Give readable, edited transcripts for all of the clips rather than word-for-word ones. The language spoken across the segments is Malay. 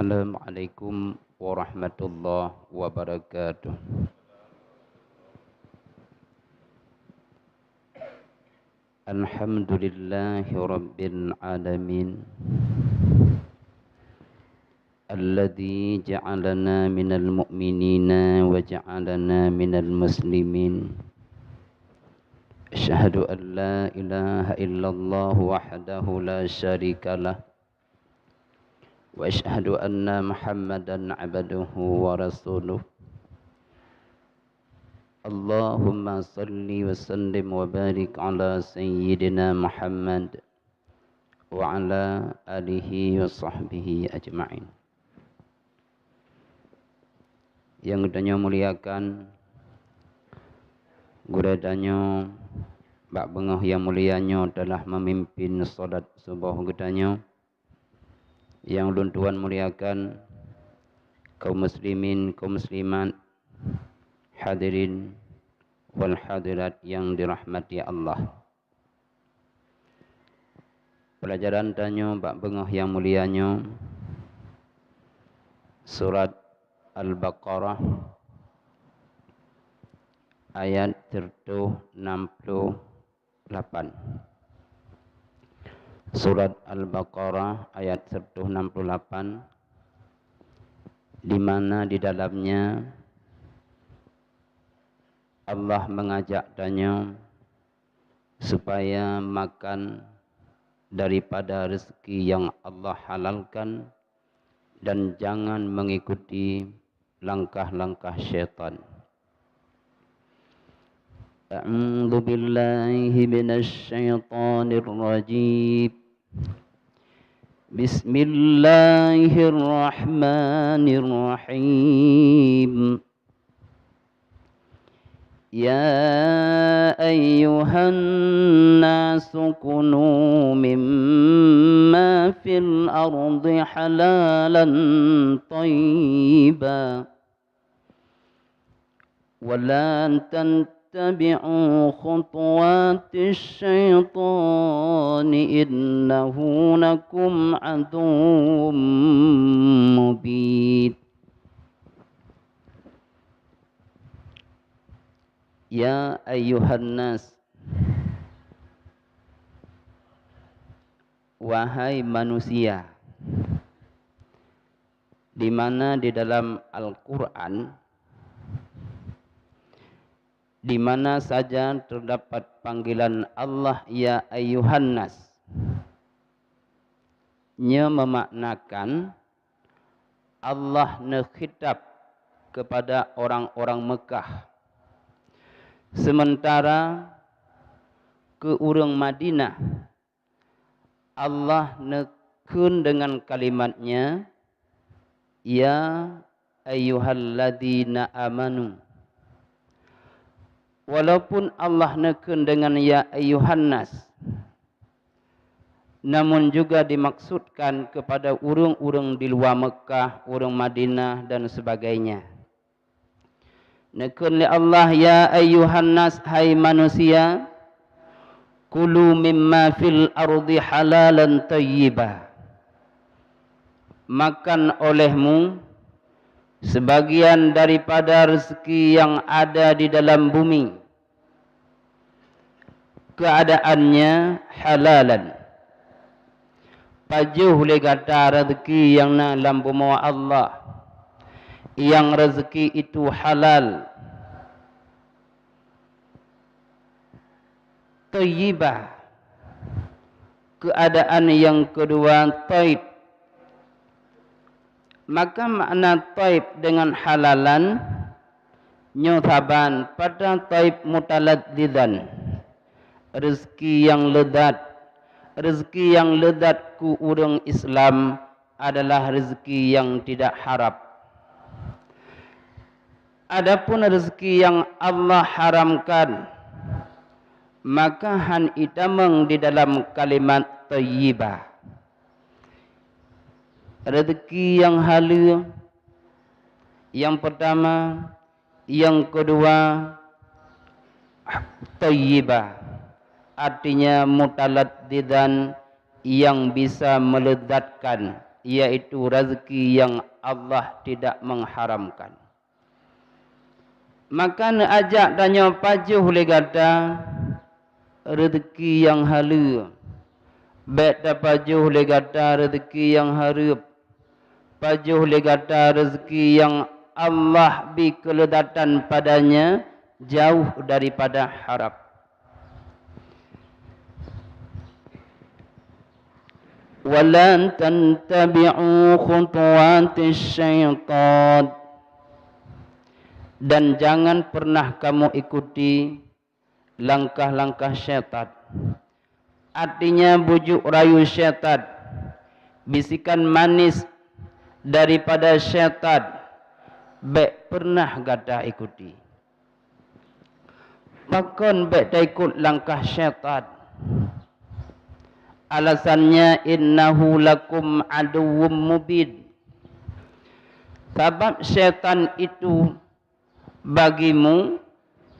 Assalamualaikum warahmatullahi wabarakatuh. Alhamdulillahi rabbil alamin, alladzi ja'alana minal mu'minina wa ja'alana minal muslimin. Asyhadu an la ilaha illallah wahdahu la syarikalah, wa asyhadu anna Muhammadan abduhu wa rasuluh. Allahumma salli wa sallim wa barik ala sayyidina Muhammad wa ala alihi wa sahbihi ajma'in. Yang kedanya muliakan, guradanya bak bengah yang mulianya telah memimpin salat subuh gedanya. Yang luntuan muliakan kaum muslimin, kaum muslimat, hadirin wal hadirat yang dirahmati Allah. Pelajaran tanya bak bengah yang mulianya surat Al-Baqarah ayat 68. Surat Al-Baqarah ayat 168, di mana di dalamnya Allah mengajak tanya supaya makan daripada rezeki yang Allah halalkan dan jangan mengikuti langkah-langkah syaitan. A'udzu billahi minasy syaithanir rajim. Bismillahirrahmanirrahim. Ya ayyuhan nasu kunu mimma fil ardi halalan thayyiban wa la tattabi'u khutuwatis syaitani innahu lakum aduwwum mubin. Ya ayyuhan nas, wahai manusia, di mana di dalam Al-Quran, di mana saja terdapat panggilan Allah ya ayyuhan nas, nya memaknakan Allah nekhitab kepada orang-orang Mekah. Sementara ke urang Madinah, Allah nekun dengan kalimatnya ya ayyuhalladzina amanu. Walaupun Allah nekun dengan ya ayyuhan nas, namun juga dimaksudkan kepada urang-urang di luar Mekah, urang Madinah dan sebagainya. Nekun li Allah ya ayyuhan nas, hai manusia, kulu mimma fil ardi halalan thayyiba. Makan olehmu sebagian daripada rezeki yang ada di dalam bumi, keadaannya halalan. Pajuh le kata rezeki yang na dalam bumi Allah, yang rezeki itu halal. Thayyibah, keadaan yang kedua thayyib. Maka makna thayyib dengan halalan nyuthaban pada thayyib mutaladdidan, rezeki yang ledat. Rezeki yang ledat ku urang Islam adalah rezeki yang tidak haram. Adapun rezeki yang Allah haramkan, maka han itameng di dalam kalimat thayyibah. Rezeki yang halal yang pertama, yang kedua thayyibah, artinya mutaladdidan, yang bisa meledatkan, yaitu rezeki yang Allah tidak mengharamkan. Maka nak ajak tanya pajuh le kata rezeki yang halal. Baik dah pajuh le kata rezeki yang harap. Pajuh le kata rezeki yang Allah bi keledatan padanya jauh daripada harap. Walan tantabi'u khutuwatis syaitan. Dan jangan pernah kamu ikuti langkah-langkah syaitan. Artinya bujuk rayu syaitan, bisikan manis daripada syaitan, baik pernah gada ikuti. Pakon baik tak ikut langkah syaitan. Alasannya innahu lakum aduwwum mubin. Sebab syaitan itu bagimu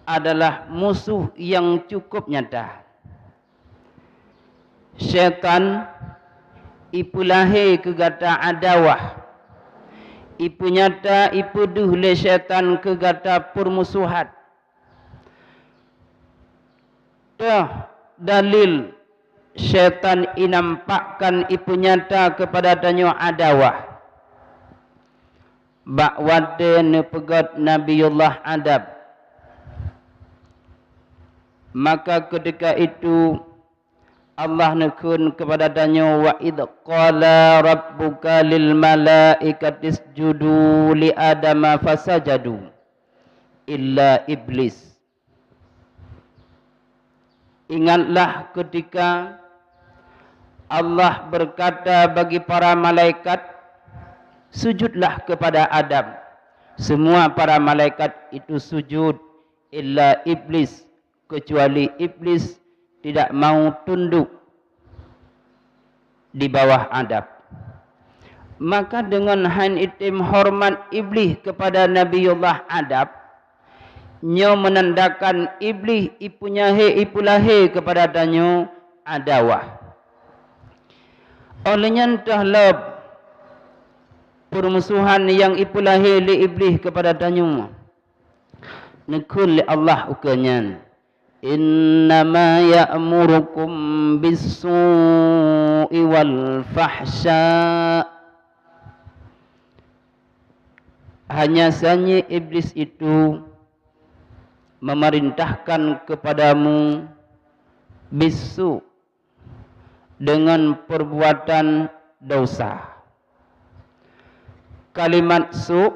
adalah musuh yang cukup nyata. Syaitan ipu lahir ke gata adawah. Ipu nyata ipu duh le syaitan ke gata permusuhan. Dah dalil syaitan inampakkan ipu nyata kepada danyo adawah. Bakwade ne pegat Nabiullah Adam. Maka ketika itu Allah nekun kepada danyo wa id qala rabbuka lil malaikati isjudu li adama fasajadu illa iblis. Ingatlah ketika Allah berkata bagi para malaikat, sujudlah kepada Adam. Semua para malaikat itu sujud, illa iblis, kecuali iblis tidak mau tunduk di bawah Adam. Maka dengan han itim hormat iblis kepada Nabiullah Adam, nyo menandakan iblis ipunya ipulahe kepada danyo adawah. Olehnya entahlah permusuhan yang ipulahi li iblis kepada danyo. Nekul li Allah ukanyan. Innama ya'murukum bis-su'i wal fahsya. Hanya saja iblis itu memerintahkan kepadamu bisu, dengan perbuatan dosa. Kalimat su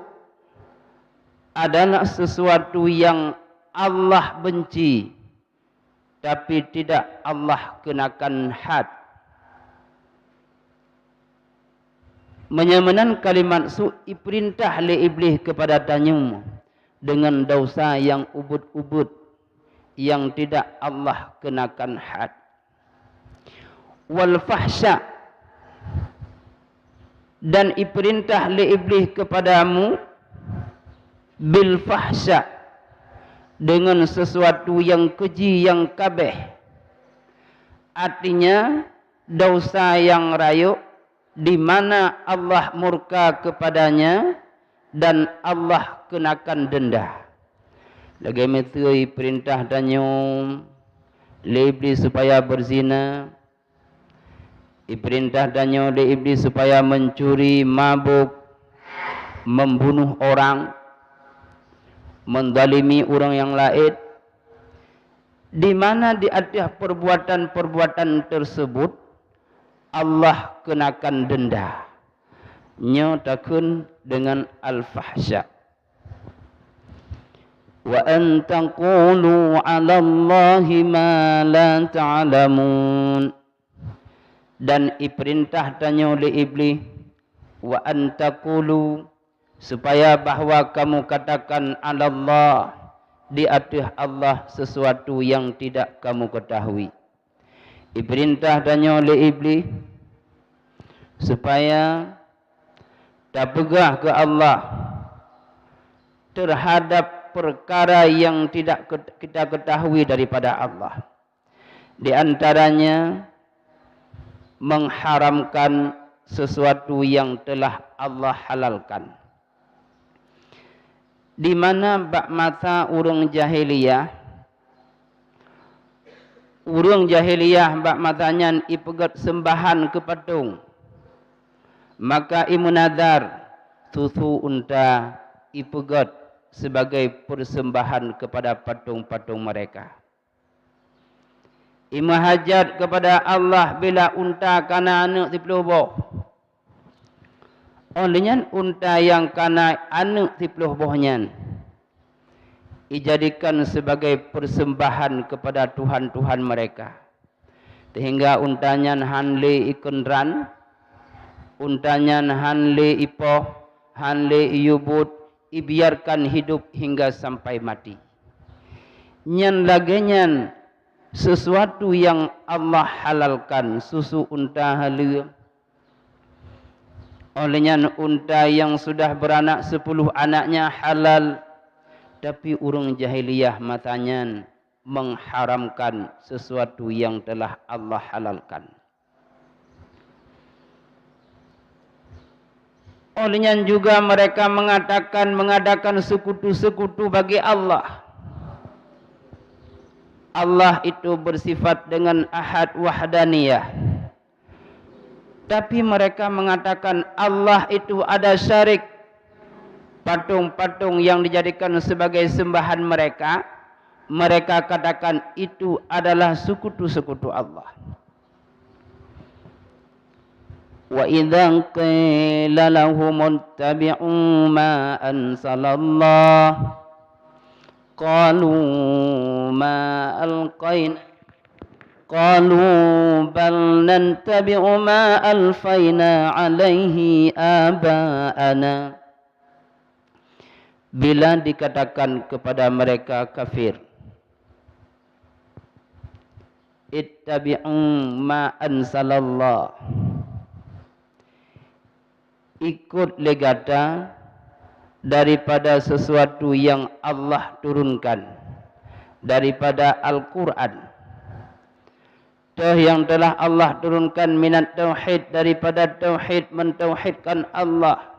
adalah sesuatu yang Allah benci, tapi tidak Allah kenakan had. Menyamanan kalimat su diperintah oleh iblis kepada tanyum dengan dosa yang ubud-ubud yang tidak Allah kenakan had. Wal fahsya, dan diperintah oleh iblis kepadamu bil fahsya, dengan sesuatu yang keji, yang kabeh. Artinya dosa yang rayuk di mana Allah murka kepadanya dan Allah kenakan denda. Lagi metui perintah danyum le iblis supaya berzina. Diperintah danyo le iblis supaya mencuri, mabuk, membunuh orang, mendalimi orang yang lain. Di mana di atas perbuatan-perbuatan tersebut Allah kenakan denda. Nyotakun dengan al-fahsya. Wa an taqulu 'ala Allahi ma la ta'lamun. Dan diperintah tanya oleh iblis wa an taqulu, supaya bahawa kamu katakan 'ala Allah, di atas Allah sesuatu yang tidak kamu ketahui. Diperintah tanya oleh iblis supaya tak pegah ke Allah terhadap perkara yang tidak kita ketahui daripada Allah. Di antaranya mengharamkan sesuatu yang telah Allah halalkan. Di mana bak mata urang jahiliyah bak matanya ipegat sembahan ke patung, maka imunadar susu unta ipegat sebagai persembahan kepada patung-patung mereka. Imahajat kepada Allah bila unta kana anak 10 boh. Olehnya unta yang kana anak 10 bohnya dijadikan sebagai persembahan kepada Tuhan-Tuhan mereka. Sehingga untanya hanle ikun ran, untanya hanle ipoh, hanle iyubut, ibiarkan hidup hingga sampai mati. Nyan lagenyan sesuatu yang Allah halalkan, susu unta halal. Olehnya unta yang sudah beranak 10 anaknya halal. Tapi orang jahiliyah matanya mengharamkan sesuatu yang telah Allah halalkan. Olehnya juga mereka mengadakan sekutu-sekutu bagi Allah. Allah itu bersifat dengan ahad wahdaniyah. Tapi mereka mengatakan Allah itu ada syarik. Patung-patung yang dijadikan sebagai sembahan mereka, mereka katakan itu adalah sekutu-sekutu Allah. Wa idza qila lahum ittabi'u ma anzalallah qalu ma alqaina qalu bal nantabi'u ma alfaina alaihi aba'ana. Bila dikatakan kepada mereka kafir, ittabi'u ma anzalallah, ikut legata daripada sesuatu yang Allah turunkan, daripada Al-Quran. Yang telah Allah turunkan minat tauhid, daripada tauhid mentauhidkan Allah,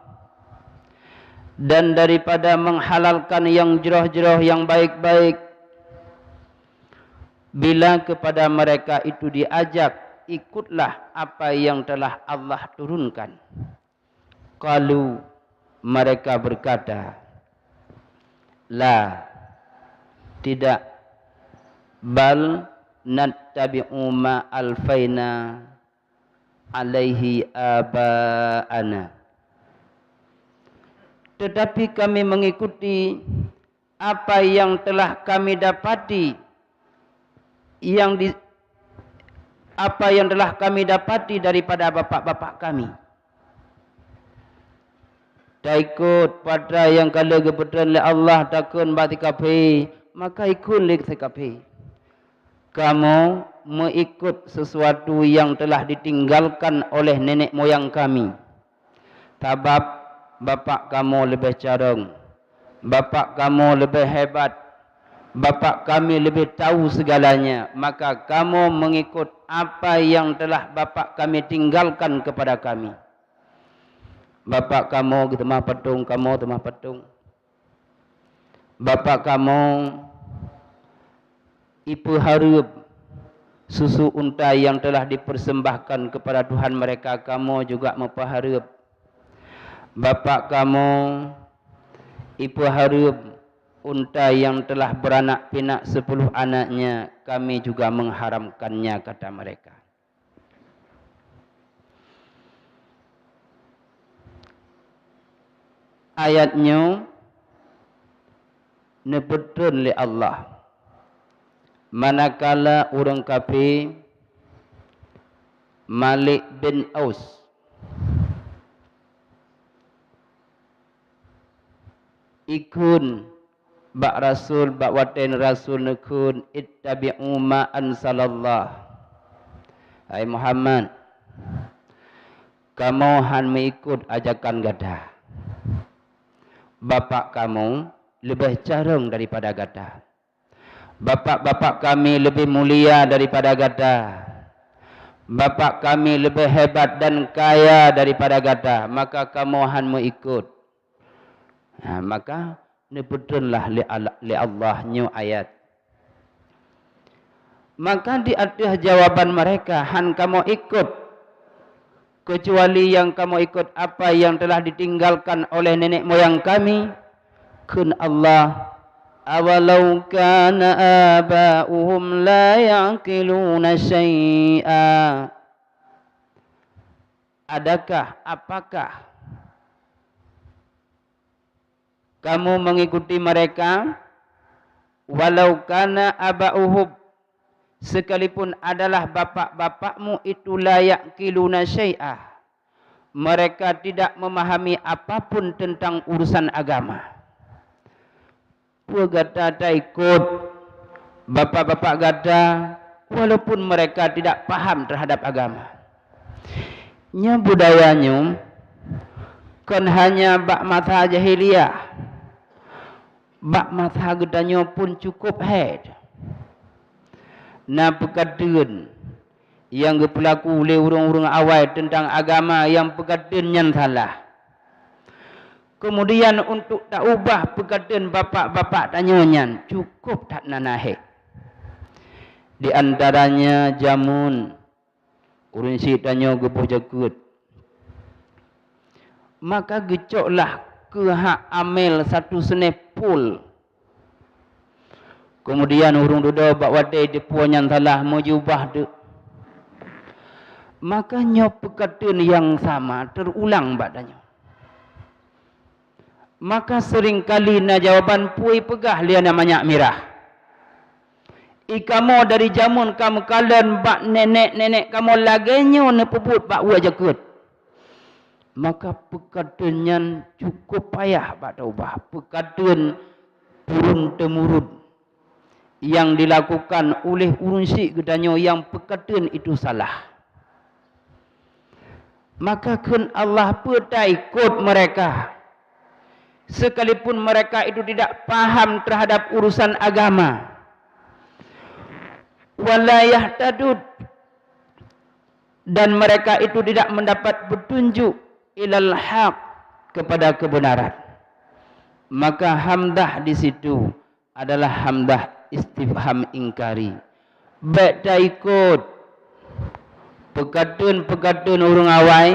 dan daripada menghalalkan yang jeroh-jeroh, yang baik-baik. Bila kepada mereka itu diajak, ikutlah apa yang telah Allah turunkan. Kalau mereka berkata, la, tidak, bal nattabi'u ma alfaina alaihi aba'ana. Tetapi kami mengikuti apa yang telah kami dapati, apa yang telah kami dapati daripada bapa-bapa kami. Tak ikut pada yang kala kebetulan oleh Allah takun bati kafe, maka ikut lek kafe. Kamu mengikut sesuatu yang telah ditinggalkan oleh nenek moyang kami. Sebab bapak kamu lebih carang, bapak kamu lebih hebat, bapak kami lebih tahu segalanya, maka kamu mengikut apa yang telah bapak kami tinggalkan kepada kami. Bapak kamu temah patung, kamu temah patung. Bapak kamu ipu harap susu unta yang telah dipersembahkan kepada Tuhan mereka, kamu juga memperharap. Bapak kamu ibu harap unta yang telah beranak pinak 10 anaknya, kami juga mengharamkannya, kata mereka. Ayatnya nebutun oleh Allah. Manakala orang kafir Malik bin Aus ikun bak rasul bak waten rasul nekun ittabi'u ma anzalallah. Hai Muhammad, kamu han mengikut ajakan gadah. Bapak kamu lebih carang daripada gadah. Bapak-bapak kami lebih mulia daripada gadah. Bapak kami lebih hebat dan kaya daripada gata, maka kamu hanmu ikut. Maka nebutunlah li Allah nyu ayat. Maka di atas jawaban mereka, han kamu ikut, kecuali yang kamu ikut apa yang telah ditinggalkan oleh nenek moyang kami. Kun Allah, awalau kana aba'uhum la ya'qiluna syai'a. Apakah kamu mengikuti mereka walau kana aba'uhum, sekalipun adalah bapak-bapakmu itu la ya'qiluna syai'a, mereka tidak memahami apapun tentang urusan agama. Gata tak ikut bapak-bapak gata walaupun mereka tidak paham terhadap agama. Nya budayanya kan hanya bak mata jahiliyah, bak mata gedanya pun cukup head. Na pekadun yang berlaku oleh orang-orang awal tentang agama yang pekadun yang salah. Kemudian untuk tak ubah perkataan bapak-bapak tanyonya, cukup tak nanahik. Di antaranya jamun, urun si tanyo gebuh jakut. Maka gecoklah ke hak amel satu senepul. Kemudian urung duda bak wadai depuan salah mau jubah tu. Makanya perkataan yang sama terulang badannya. Maka seringkali na jawaban pui pegah dia namanya mirah. Ikamu dari jamun kamu kalian bak nenek-nenek kamu laganya ne pebut bak wajakut. Maka perkataan cukup payah bak taubah. Perkataan turun-temurun yang dilakukan oleh urun syik gedanya yang perkataan itu salah. Maka kun Allah petai ikut mereka. Sekalipun mereka itu tidak paham terhadap urusan agama. Walayah tadud. Dan mereka itu tidak mendapat petunjuk ilal haq, kepada kebenaran. Maka hamdah di situ adalah hamdah istifham ingkari. Baik tak ikut perkataan orang awai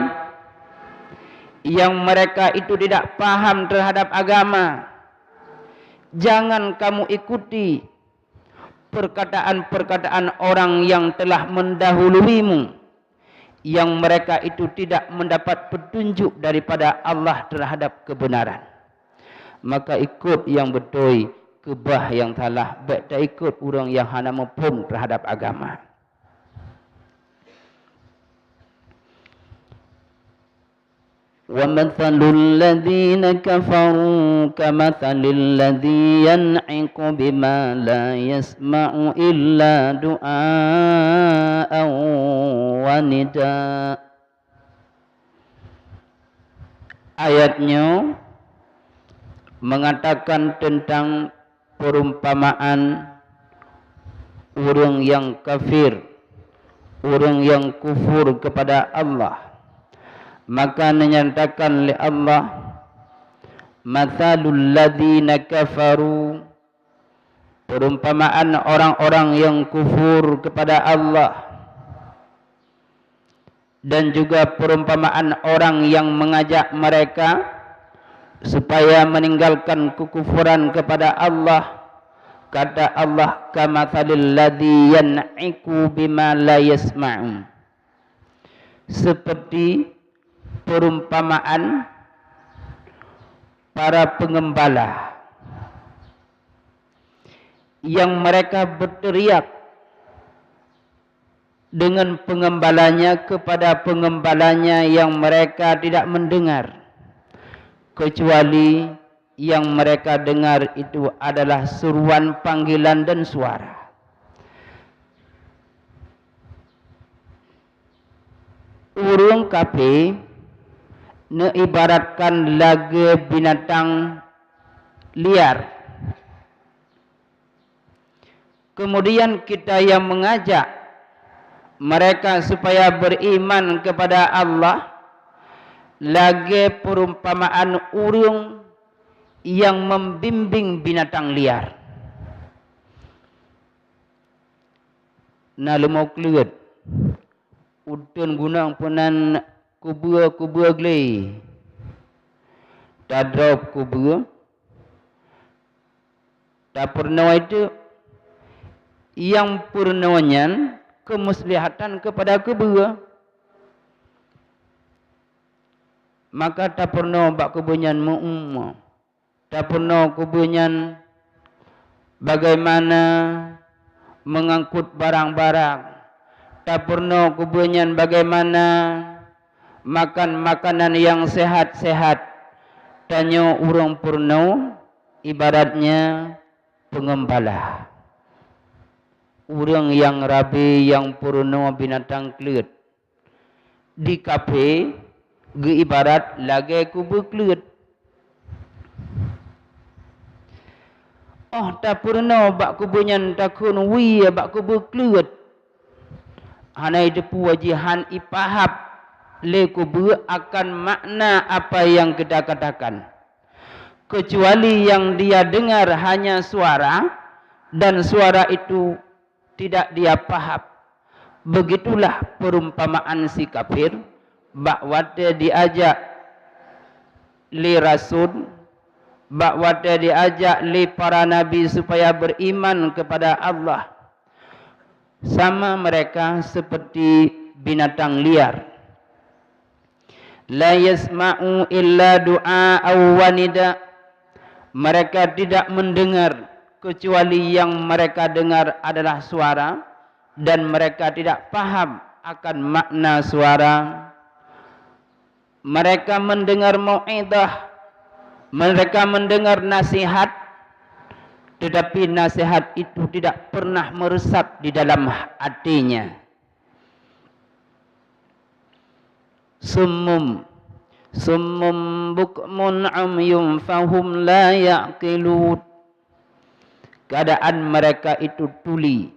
yang mereka itu tidak paham terhadap agama. Jangan kamu ikuti perkataan-perkataan orang yang telah mendahuluimu, yang mereka itu tidak mendapat petunjuk daripada Allah terhadap kebenaran. Maka ikut yang betul, kebah yang salah. Baik tak ikut orang yang hana mempun terhadap agama. وَمَثَلُ الَّذِينَ كَفَرُوا كَمَثَلِ الَّذِي يَنْعِقُ بِمَا لَا يَسْمَعُ إِلَّا دُعَاءً وَنِدَاءً. Ayatnya mengatakan tentang perumpamaan orang yang kafir, orang yang kufur kepada Allah. Maka menyatakan oleh Allah, mathalul ladzina kafaru, perumpamaan orang-orang yang kufur kepada Allah, dan juga perumpamaan orang yang mengajak mereka supaya meninggalkan kekufuran kepada Allah. Kata Allah, kamathalil ladzi yan'iku bima la yasma'u, seperti perumpamaan para pengembala yang mereka berteriak dengan pengembalanya kepada pengembalanya yang mereka tidak mendengar, kecuali yang mereka dengar itu adalah seruan panggilan dan suara. Urung kafir ibaratkan laga binatang liar. Kemudian kita yang mengajak mereka supaya beriman kepada Allah lagi perumpamaan urang yang membimbing binatang liar. Na lemau kelut udun gunang punan kubur glei tadrop kubur tak pernah itu yang purnanya kemuslihatan kepada kubur, maka tak pernah bak kuburnya mu'umma, tak pernah kuburnya bagaimana mengangkut barang-barang, tak pernah kuburnya bagaimana makan makanan yang sehat-sehat. Tanya urang purno ibaratnya pengembala. Urang yang rabi yang purno binatang kelut. Di kafe ge ibarat lagi kubur kelut. Oh tak purno bak kuburnya takun wi bak kubur kelut. Hanai depu wajihan ipahap le kubur akan makna apa yang kita katakan. Kecuali yang dia dengar hanya suara dan suara itu tidak dia paham. Begitulah perumpamaan si kafir bahawa dia diajak li rasul, bahawa dia diajak li para nabi supaya beriman kepada Allah. Sama mereka seperti binatang liar. La yasma'u illa du'a aw wanida. Mereka tidak mendengar kecuali yang mereka dengar adalah suara dan mereka tidak paham akan makna suara. Mereka mendengar mau'idah, mereka mendengar nasihat, tetapi nasihat itu tidak pernah meresap di dalam hatinya. Summum bukmun umyum fahum la ya'qilun. Keadaan mereka itu tuli.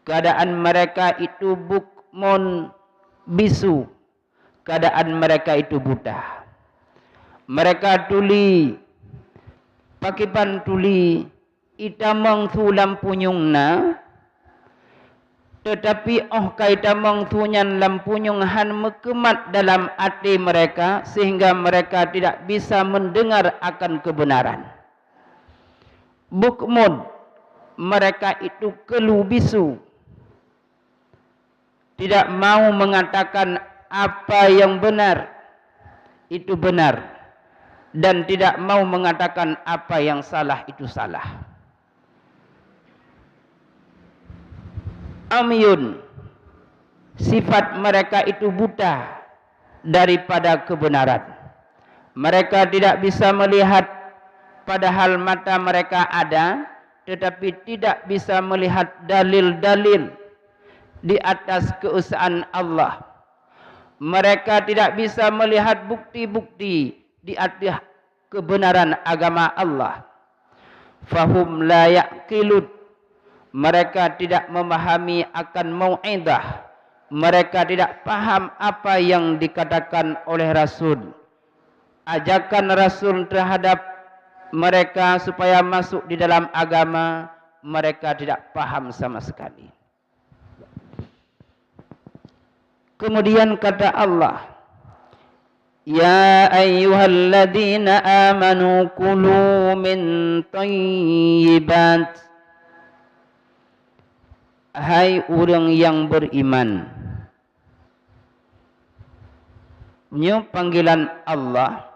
Keadaan mereka itu bukmun bisu. Keadaan mereka itu buta. Mereka tuli. Pakipan tuli. Itamang thu lampunyungna. Tetapi kaitamang thunyan lampunyung han mekemat dalam hati mereka. Sehingga mereka tidak bisa mendengar akan kebenaran. Bukmun. Mereka itu kelu bisu. Tidak mau mengatakan apa yang benar. Itu benar. Dan tidak mau mengatakan apa yang salah itu salah. Amyun, sifat mereka itu buta daripada kebenaran. Mereka tidak bisa melihat padahal mata mereka ada, tetapi tidak bisa melihat dalil-dalil di atas keesaan Allah. Mereka tidak bisa melihat bukti-bukti di atas kebenaran agama Allah. Fahum la ya'qilun. Mereka tidak memahami akan mau'idah. Mereka tidak paham apa yang dikatakan oleh Rasul. Ajakan Rasul terhadap mereka supaya masuk di dalam agama, mereka tidak paham sama sekali. Kemudian kata Allah, Ya ayyuhalladzina amanu kulu min thayyibat. Hai orang yang beriman. Ini panggilan Allah.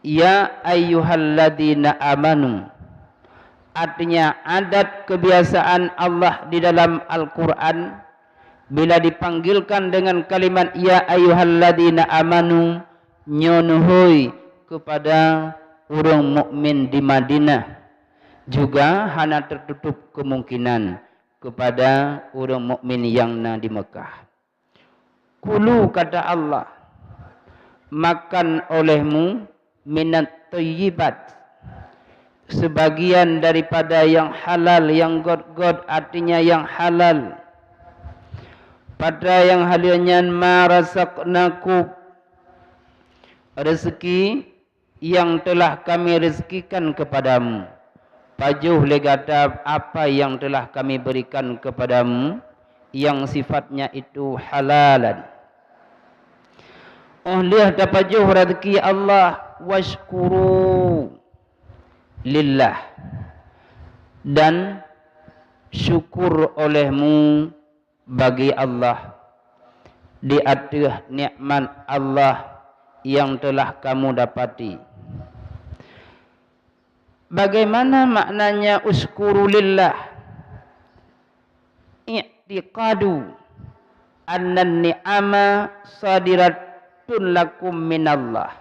Ya ayyuhalladzina amanu. Artinya adat kebiasaan Allah di dalam Al-Quran. Bila dipanggilkan dengan kalimat Ya ayyuhalladzina amanu. Nyonuhui kepada orang mukmin di Madinah. Juga hanya tertutup kemungkinan kepada orang mukmin yang di Mekah. Kulu kata Allah, makan olehmu minat thayyibat, sebagian daripada yang halal, yang god-god artinya yang halal. Pada yang haliannya ma razaqnakum, rezeki yang telah kami rezekikan kepadamu. Pajuh legata apa yang telah kami berikan kepadamu yang sifatnya itu halalan. Lihat dapajuh rezeki Allah, washkuru lillah, dan syukur olehmu bagi Allah di atas nikmat Allah yang telah kamu dapati. Bagaimana maknanya uskuru lillah? I'tiqadu anna ni'ama sadiratun lakum minallah.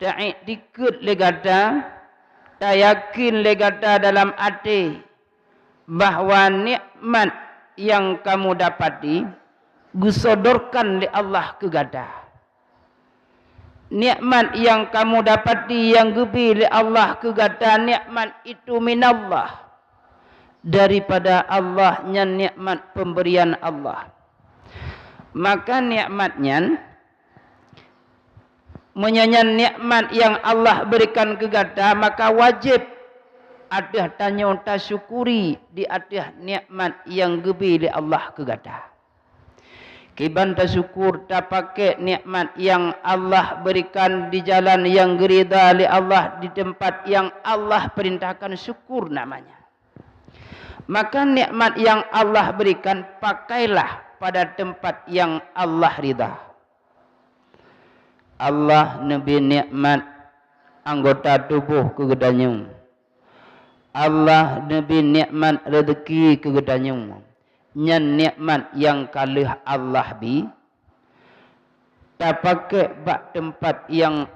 Ta'ikut legata, tak yakin legata dalam hati bahawa nikmat yang kamu dapati disodorkan oleh Allah ke gada. Nikmat yang kamu dapati yang lebih oleh Allah ke gada, nikmat itu minallah, daripada Allahnya, nikmat pemberian Allah. Maka nikmatnya menyanyian nikmat yang Allah berikan ke gada, maka wajib ada tanya tasyukuri di atas nikmat yang lebih oleh Allah ke gada. Kiban tasyukur tak pakai nikmat yang Allah berikan di jalan yang gerida oleh Allah, di tempat yang Allah perintahkan, syukur namanya. Maka nikmat yang Allah berikan pakailah pada tempat yang Allah ridha. Allah nabi nikmat anggota tubuh kegedanyum. Allah nabi nikmat rezeki kegedanyum. Nyan nikmat yang kalih Allah bi tak pakai bak tempat yang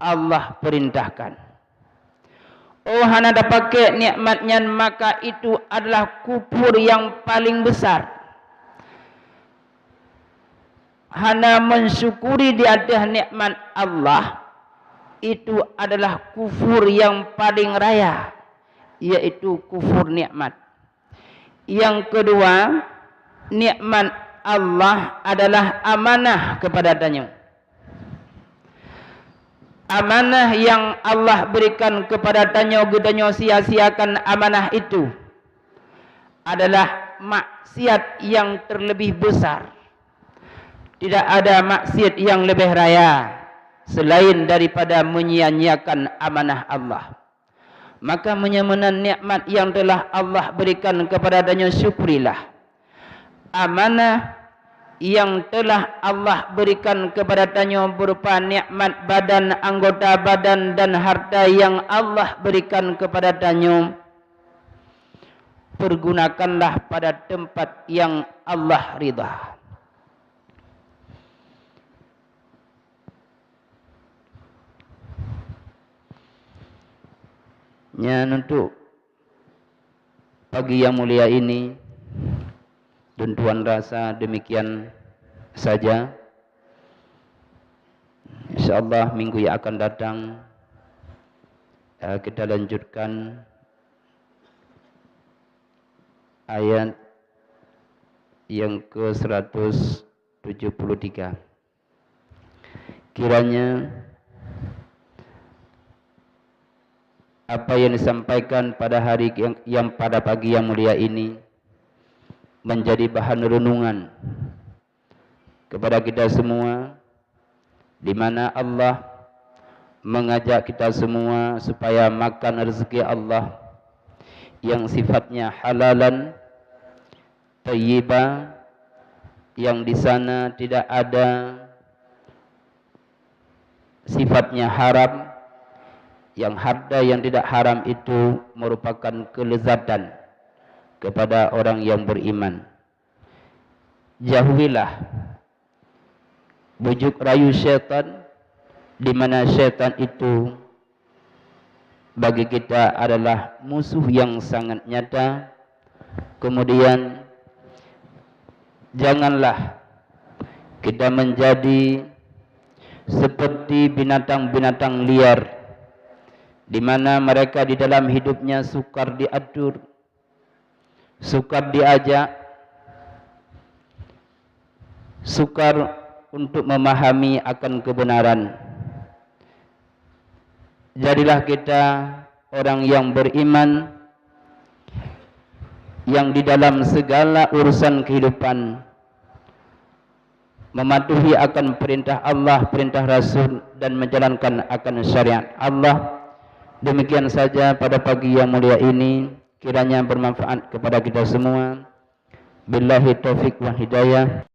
Allah perintahkan. Hana dah pakai nikmatnya, maka itu adalah kufur yang paling besar. Hana mensyukuri di atas nikmat Allah, itu adalah kufur yang paling raya, yaitu kufur nikmat. Yang kedua, nikmat Allah adalah amanah kepadanya. Amanah yang Allah berikan kepada tanyo, gedanyo sia-siakan amanah itu adalah maksiat yang terlebih besar. Tidak ada maksiat yang lebih raya selain daripada menyia-nyiakan amanah Allah. Maka menyamanan nikmat yang telah Allah berikan kepadanya, syukurilah. Amanah yang telah Allah berikan kepadanya berupa nikmat badan, anggota badan dan harta yang Allah berikan kepadanya, pergunakanlah pada tempat yang Allah ridha. Untuk pagi yang mulia ini, dan Tuhan rasa demikian saja. InsyaAllah minggu yang akan datang kita lanjutkan ayat yang ke-173. Kiranya apa yang disampaikan pada hari yang pada pagi yang mulia ini menjadi bahan renungan kepada kita semua, di mana Allah mengajak kita semua supaya makan rezeki Allah yang sifatnya halalan, thayyibah, yang di sana tidak ada sifatnya haram. Yang harta yang tidak haram itu merupakan kelezatan kepada orang yang beriman. Jauhilah bujuk rayu syaitan, di mana syaitan itu bagi kita adalah musuh yang sangat nyata. Kemudian janganlah kita menjadi seperti binatang-binatang liar di mana mereka di dalam hidupnya sukar diatur, sukar diajak, sukar untuk memahami akan kebenaran. Jadilah kita orang yang beriman, yang di dalam segala urusan kehidupan mematuhi akan perintah Allah, perintah Rasul, dan menjalankan akan syariat Allah. Demikian saja pada pagi yang mulia ini, kiranya bermanfaat kepada kita semua. Billahi taufiq wa hidayah.